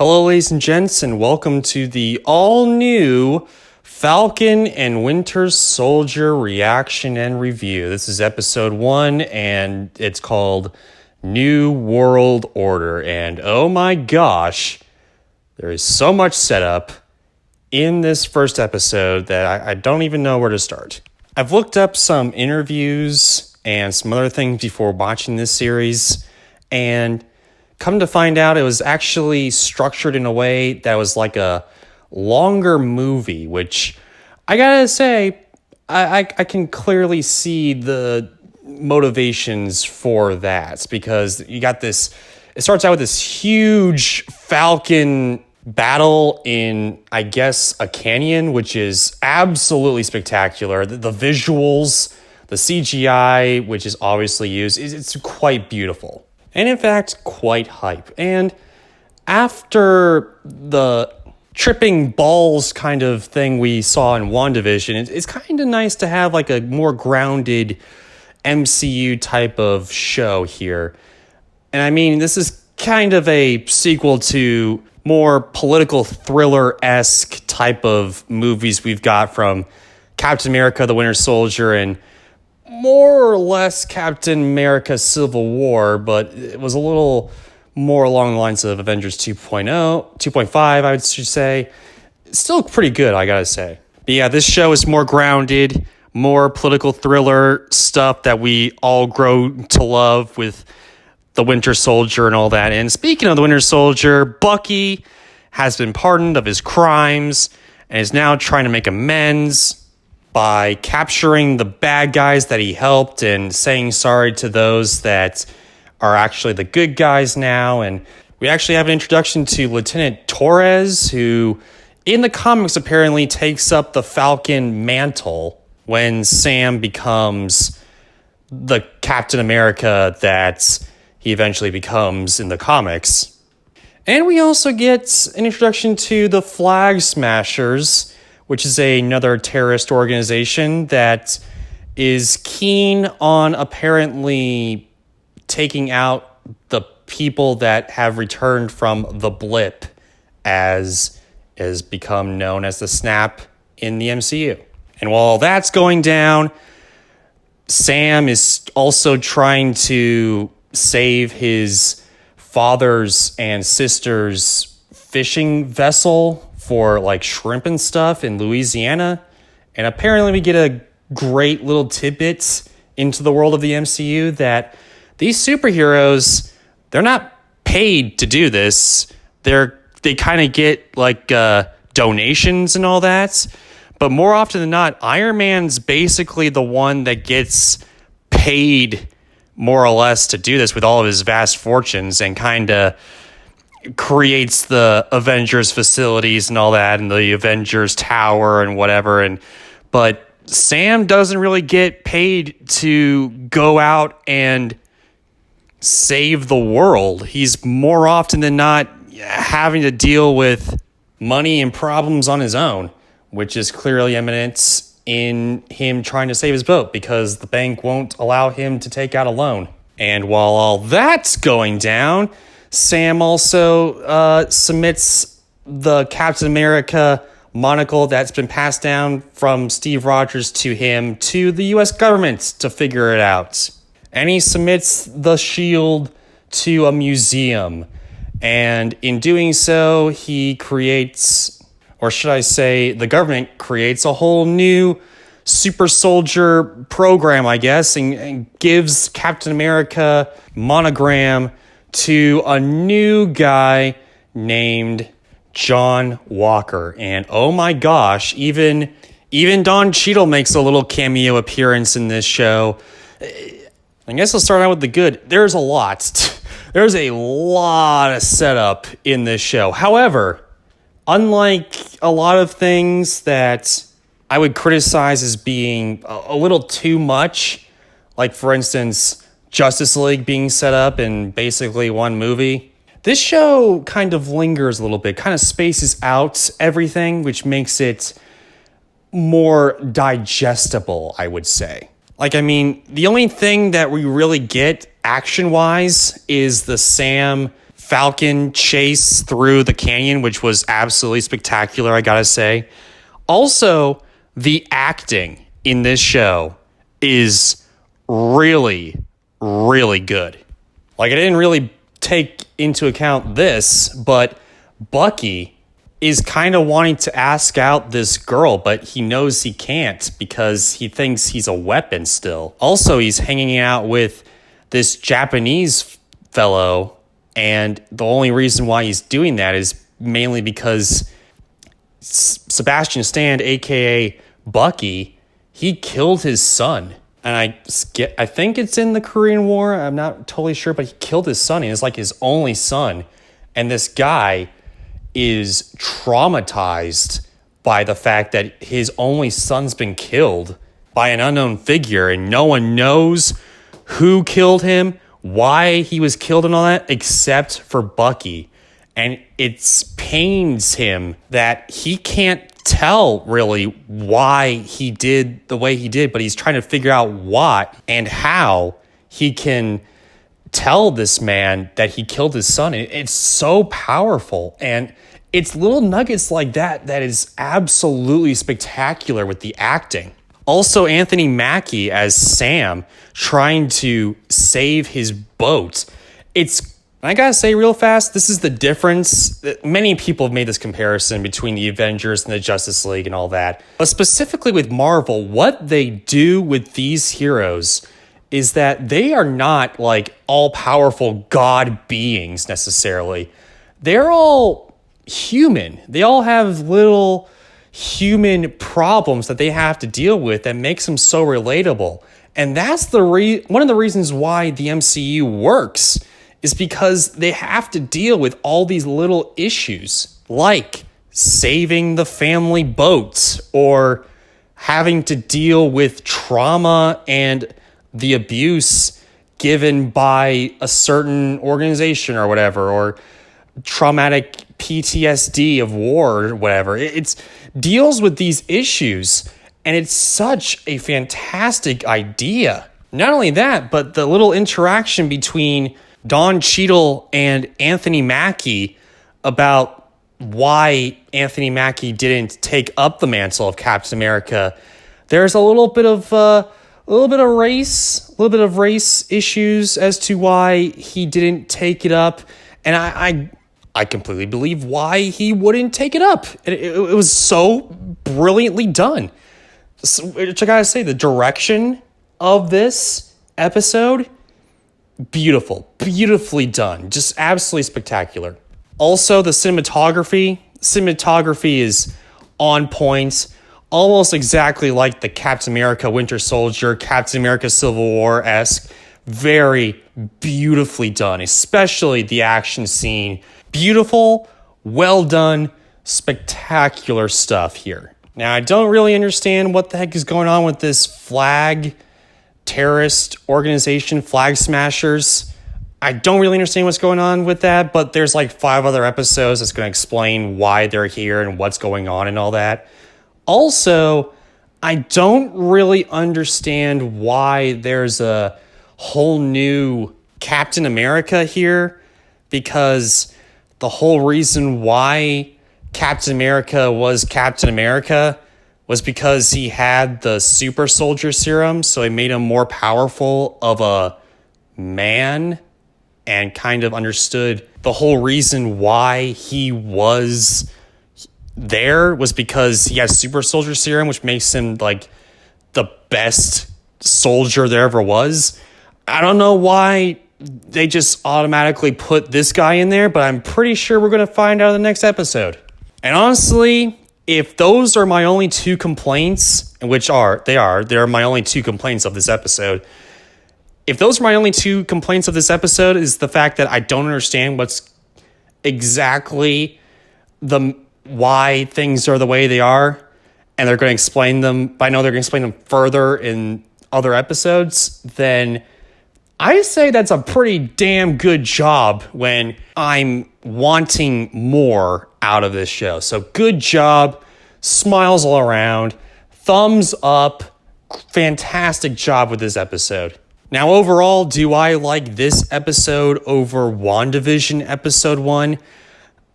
Hello, ladies and gents, and welcome to the all-new Falcon and Winter Soldier reaction and review. This is episode 1, and it's called New World Order. And oh my gosh, there is so much setup in this first episode that I don't even know where to start. I've looked up some interviews and some other things before watching this series, and come to find out, it was actually structured in a way that was like a longer movie, which I gotta say, I can clearly see the motivations for that, because you got this, it starts out with this huge Falcon battle in, I guess, a canyon, which is absolutely spectacular. The visuals, the CGI, which is obviously used, it's quite beautiful. And in fact, quite hype. And after the tripping balls kind of thing we saw in WandaVision, it's kind of nice to have like a more grounded MCU type of show here. And I mean, this is kind of a sequel to more political thriller-esque type of movies we've got from Captain America, the Winter Soldier, and more or less Captain America Civil War, but it was a little more along the lines of Avengers 2.0, 2.5, I should say. Still pretty good, I gotta say. But yeah, this show is more grounded, more political thriller stuff that we all grow to love with the Winter Soldier and all that. And speaking of the Winter Soldier, Bucky has been pardoned of his crimes and is now trying to make amends by capturing the bad guys that he helped and saying sorry to those that are actually the good guys now. And we actually have an introduction to Lieutenant Torres, who in the comics apparently takes up the Falcon mantle when Sam becomes the Captain America that he eventually becomes in the comics. And we also get an introduction to the Flag Smashers, which is another terrorist organization that is keen on apparently taking out the people that have returned from the blip, as has become known as the snap in the MCU. And while that's going down, Sam is also trying to save his father's and sister's fishing vessel for like shrimp and stuff in Louisiana. And apparently we get a great little tidbit into the world of the MCU that these superheroes, they're not paid to do this. They kind of get like donations and all that. But more often than not, Iron Man's basically the one that gets paid more or less to do this with all of his vast fortunes, and kind of creates the Avengers facilities and all that, and the Avengers Tower and whatever. But Sam doesn't really get paid to go out and save the world. He's more often than not having to deal with money and problems on his own, which is clearly evident in him trying to save his boat because the bank won't allow him to take out a loan. And while all that's going down, Sam also submits the Captain America monocle that's been passed down from Steve Rogers to him to the U.S. government to figure it out. And he submits the shield to a museum. And in doing so, he creates, or should I say, the government creates a whole new super soldier program, I guess, and gives Captain America monogram to a new guy named John Walker. And oh my gosh, even Don Cheadle makes a little cameo appearance in this show. I guess I'll start out with the good. There's a lot. There's a lot of setup in this show. However, unlike a lot of things that I would criticize as being a little too much, like for instance, Justice League being set up in basically one movie, this show kind of lingers a little bit, kind of spaces out everything, which makes it more digestible, I would say. Like, I mean, the only thing that we really get action-wise is the Sam Falcon chase through the canyon, which was absolutely spectacular, I gotta say. Also, the acting in this show is really, really good. Like, I didn't really take into account this, but Bucky is kind of wanting to ask out this girl, but he knows he can't because he thinks he's a weapon still. Also, he's hanging out with this Japanese fellow, and the only reason why he's doing that is mainly because Sebastian Stan, aka Bucky, he killed his son. And I think it's in the Korean War. I'm not totally sure, but he killed his son. And it's like his only son. And this guy is traumatized by the fact that his only son's been killed by an unknown figure. And no one knows who killed him, why he was killed and all that, except for Bucky. And it pains him that he can't tell really why he did the way he did, but he's trying to figure out what and how he can tell this man that he killed his son. It's so powerful, and it's little nuggets like that that is absolutely spectacular with the acting. Also, Anthony Mackie as Sam trying to save his boat. I gotta say real fast, this is the difference. Many people have made this comparison between the Avengers and the Justice League and all that. But specifically with Marvel, what they do with these heroes is that they are not like all-powerful god beings necessarily. They're all human. They all have little human problems that they have to deal with that makes them so relatable. And that's one of the reasons why the MCU works, is because they have to deal with all these little issues, like saving the family boat, or having to deal with trauma and the abuse given by a certain organization or whatever, or traumatic PTSD of war or whatever. It deals with these issues, and it's such a fantastic idea. Not only that, but the little interaction between Don Cheadle and Anthony Mackie about why Anthony Mackie didn't take up the mantle of Captain America. There's a little bit of race issues as to why he didn't take it up, and I completely believe why he wouldn't take it up. It was so brilliantly done. Which I gotta say, the direction of this episode, beautifully done, just absolutely spectacular. Also, the cinematography is on point, almost exactly like the Captain America Winter Soldier, Captain America Civil War-esque. Very beautifully done, especially the action scene. Beautiful, well done, spectacular stuff here. Now, I don't really understand what the heck is going on with this flag terrorist organization, Flag Smashers. I don't really understand what's going on with that, but there's like 5 other episodes that's going to explain why they're here and what's going on and all that. Also, I don't really understand why there's a whole new Captain America here, because the whole reason why Captain America was Captain America was because he had the super soldier serum, so it made him more powerful of a man, and kind of understood the whole reason why he was there was because he has super soldier serum, which makes him like the best soldier there ever was. I don't know why they just automatically put this guy in there, but I'm pretty sure we're going to find out in the next episode. And honestly, if those are my only 2 complaints, they're my only 2 complaints of this episode. If those are my only 2 complaints of this episode, is the fact that I don't understand what's exactly why things are the way they are, and they're going to explain them, but I know they're going to explain them further in other episodes, then I say that's a pretty damn good job when I'm wanting more out of this show. So good job, smiles all around, thumbs up, fantastic job with this episode. Now, overall, do I like this episode over WandaVision episode 1?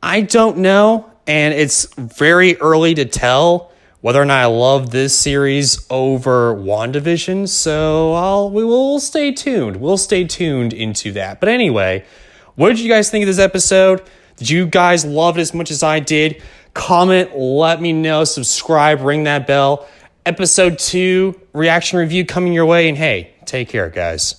I don't know, and it's very early to tell whether or not I love this series over WandaVision, so we will stay tuned. We'll stay tuned into that. But anyway, what did you guys think of this episode? Did you guys love it as much as I did? Comment, let me know, subscribe, ring that bell. Episode 2 reaction review coming your way, and hey, take care, guys.